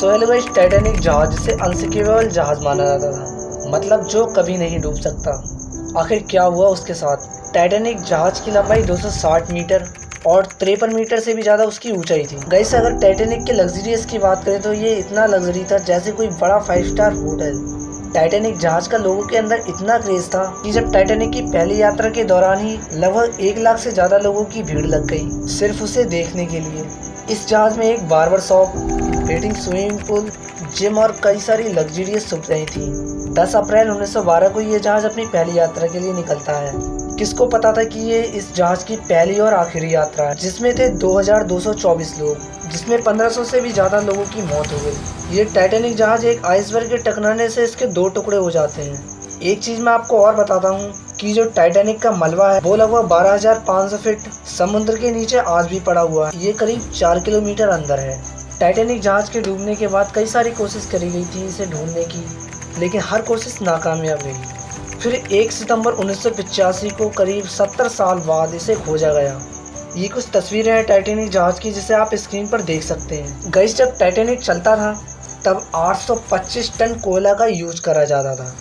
So hello guys, Titanic जहाज जिसे unsinkable जहाज माना जाता था, मतलब जो कभी नहीं डूब सकता। आखिर क्या हुआ उसके साथ? टाइटैनिक जहाज की लंबाई 260 मीटर और 53 मीटर से भी ज़्यादा उसकी ऊंचाई थी। गाइस, अगर टाइटैनिक के लग्जरियस की बात करें तो ये इतना लग्जरी था जैसे कोई बड़ा 5 स्टार होटल। टाइटैनिक जहाज का लोगों के अंदर इतना क्रेज था कि जब टाइटैनिक की पहली यात्रा के दौरान ही लगभग 1 लाख से ज़्यादा लोगों की भीड़ लग गई सिर्फ उसे देखने के लिए। इस जहाज में एक barber shop, waiting swimming pool, gym और कई सारी लग्जरियस सुविधाएं थी। 10 अप्रैल 1912 को ये जहाज अपनी पहली यात्रा के लिए निकलता है। किसको पता था कि ये इस जहाज की पहली और आखिरी यात्रा है, जिसमें थे 2224 लोग, जिसमें 1500 से भी ज़्यादा लोगों की मौत हो गई। ये टाइटैनिक जहाज एक आइसबर्ग के टकराने से इसके 2 टुकड़े हो जाते हैं। एक चीज़ मैं आपको और बताता हूँ कि जो टाइटैनिक का मलबा है वो लगभग 12,500 फीट समुद्र के नीचे आज भी पड़ा हुआ है। ये करीब 4 किलोमीटर अंदर है। टाइटैनिक जहाज के डूबने के बाद कई सारी कोशिश करी गई थी इसे ढूंढने की, लेकिन हर कोशिश नाकामयाब रही। फिर 1 सितंबर 1985 को करीब 70 साल बाद इसे खोजा गया। ये कुछ तस्वीरें हैं टाइटैनिक जहाज की, जिसे आप स्क्रीन पर देख सकते हैं। गाइस, जब टाइटैनिक चलता था तब 825 टन कोयला का यूज करा जाता था।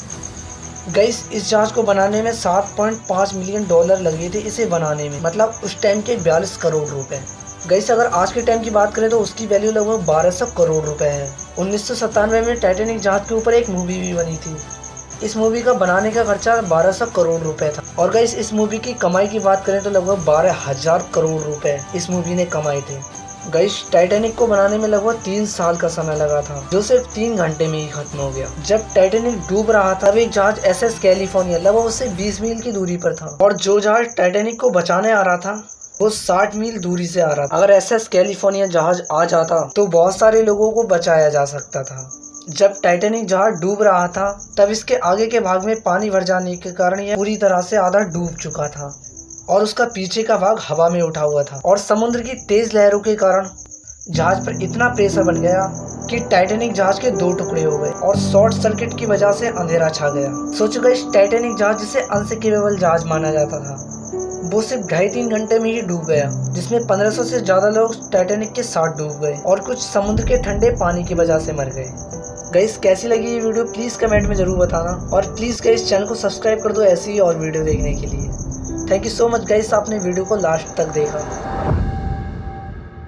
गाइस, इस जहाज को बनाने में 7.5 मिलियन डॉलर लगे थे इसे बनाने में, मतलब उस टाइम के 42 करोड़ रुपए। गाइस, अगर आज के टाइम की बात करें तो उसकी वैल्यू लगभग 1200 करोड़ रुपए है। 1997 में टाइटैनिक जहाज के ऊपर एक मूवी भी बनी थी। इस मूवी का बनाने का खर्चा 1200 करोड़ रुपए था। और गाइस, इस मूवी की कमाई की बात करें तो लगभग 12,000 करोड़ रुपए इस मूवी ने कमाए थे। गाइस, टाइटैनिक को बनाने में लगभग 3 साल का समय लगा था, जो सिर्फ 3 घंटे में ही खत्म हो गया। जब टाइटैनिक डूब रहा था तब एक जहाज SS कैलिफोर्निया लगभग उससे 20 मील की दूरी पर था, और जो जहाज टाइटैनिक को बचाने आ रहा था वो 60 मील दूरी से आ रहा था। अगर SS कैलिफोर्निया जहाज आ जाता तो बहुत सारे लोगों को बचाया जा सकता था। जब टाइटैनिक जहाज डूब रहा था तब इसके आगे के भाग में पानी भर जाने के कारण यह पूरी तरह से आधा डूब चुका था और उसका पीछे का भाग हवा में उठा हुआ था, और समुद्र की तेज लहरों के कारण जहाज पर इतना प्रेशर बन गया कि टाइटैनिक जहाज के 2 टुकड़े हो गए और शॉर्ट सर्किट की वजह से अंधेरा छा गया। सोचो गाइस, टाइटैनिक जहाज जिसे अनसिंकेबल जहाज माना जाता था वो सिर्फ 2.5-3 घंटे में ही डूब गया, जिसमें 1500 से ज़्यादा लोग टाइटैनिक के साथ डूब गए और कुछ समुद्र के ठंडे पानी की वजह से मर गए। गाइस, कैसी लगी ये वीडियो प्लीज़ कमेंट में ज़रूर बताना, और प्लीज़ गाइस चैनल को सब्सक्राइब कर दो ऐसी ही और वीडियो देखने के लिए। Thank you so much guys, आपने वीडियो को लास्ट तक देखा।